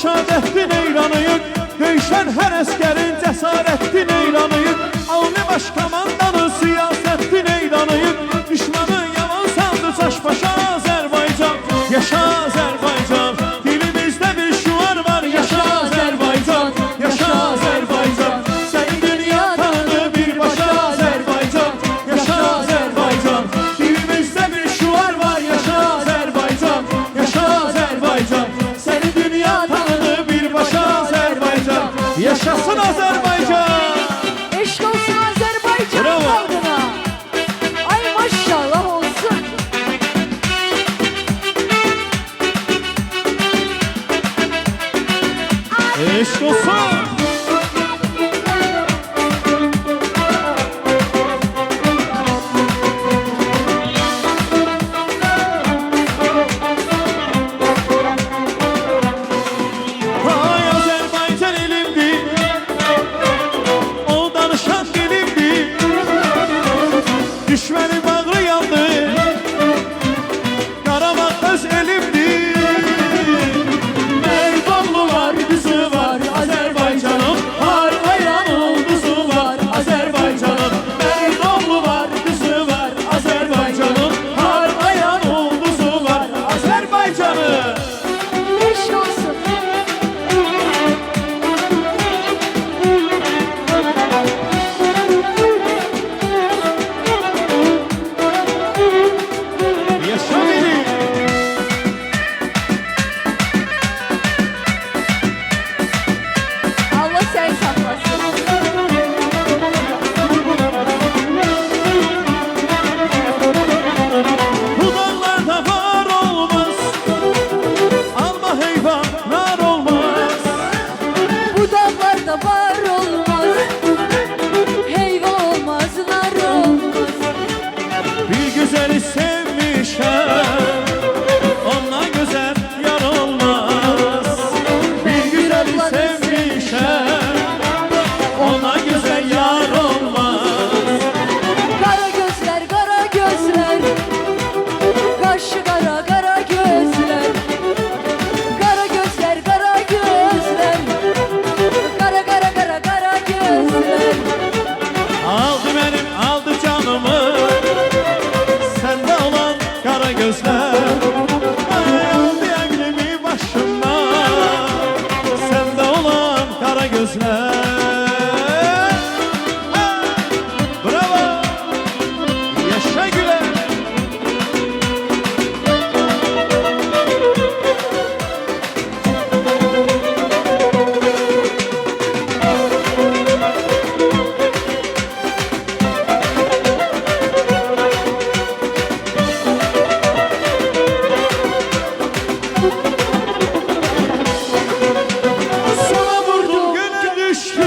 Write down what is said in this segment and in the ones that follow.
rəşadətli neyranıyıq, döyüşən hər əskərin cəsarətli neyranıyıq, alnı baş komandanın siyasətli neyranıyıq, düşmanı yalan sandı çaş-başa Azərbaycan, yaşa Azərbaycan, dilimizdə bir şuar var, yaşa Azərbaycan, yaşa Azərbaycan, sən dünya tanıdı birbaşa Azərbaycan, yaşa Azərbaycan, dilimizdə bir şuar var, yaşa Azərbaycan, yaşa Azərbaycan, sən dünya tanıdı birbaşa Azərbaycan, yaşasın Azərbaycan. Eşk olsun Azerbaycan halkına. Ay maşallah olsun. Eşk olsun. Ay Azerbaycan elimdi, o danışan dilimdi, düşməni bağrı yandı, Qarabağ öz elimdi. Meydanlı var, düzü var Azerbaycanım, harlayan ulduzu var Azerbaycanım. Meydanlı var, düzü var Azerbaycanım, harlayan ulduzu var Azerbaycanım. Eşk olsun. Yaşa beni. Allah seni saklasın. Bu dağlarda var olmaz, alma heyvanlar olmaz. Bu dağlarda var olmaz, heyvan olmaz, nar olmaz. Bir güzeli sevmişəm, ondan güzel yar olmaz. Bir güzeli sevmişəm, ondan güzel yar olmaz. Kara gözler, kara gözler, kaşı kara, kara gözler. Kara gözler, kara gözler, kara kara kara kara gözler. Aldı benim, aldı canımı, sende olan kara gözler. Ay, aldı əqlimi başımdan, sende olan kara gözler. Ha, bravo, yaşa güle. Sana vurdum gönül düştü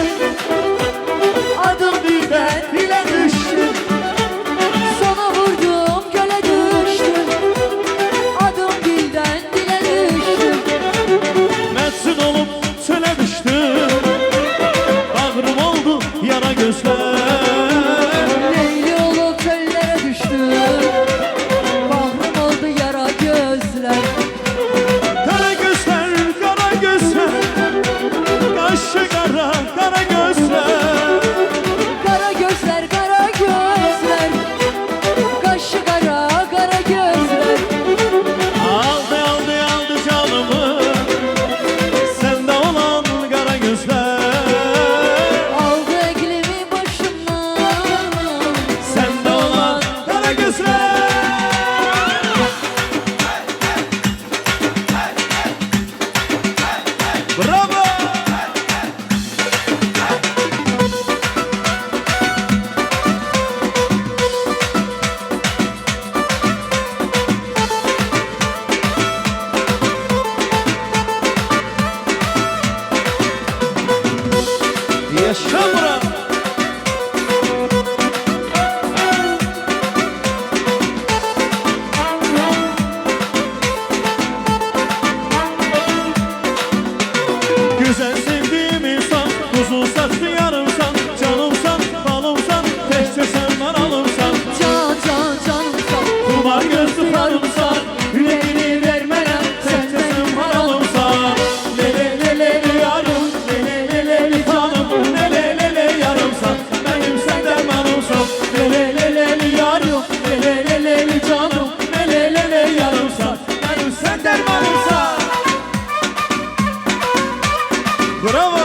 Bravo.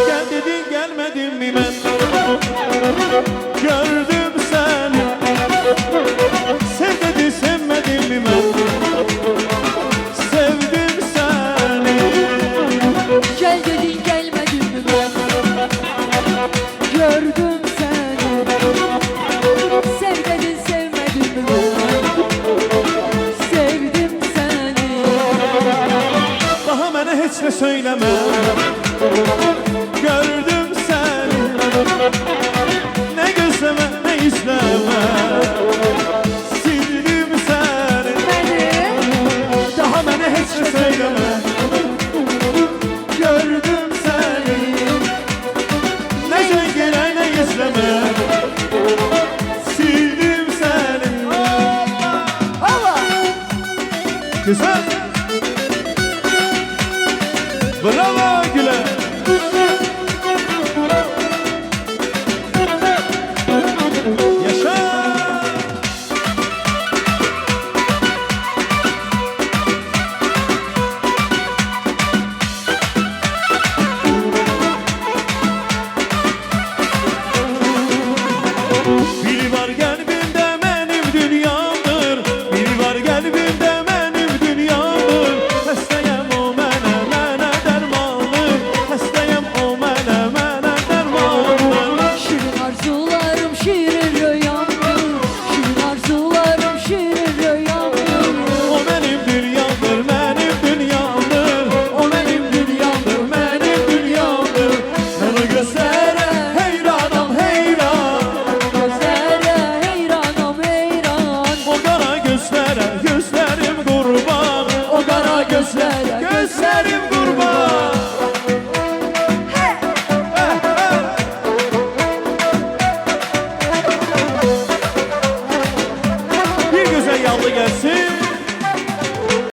Gel dedin gelmedin mi ben? Gördüm seni. Sev dedi sevmedin mi ben? Sevdim seni. Gel dedin gelmedin mi ben? Gördüm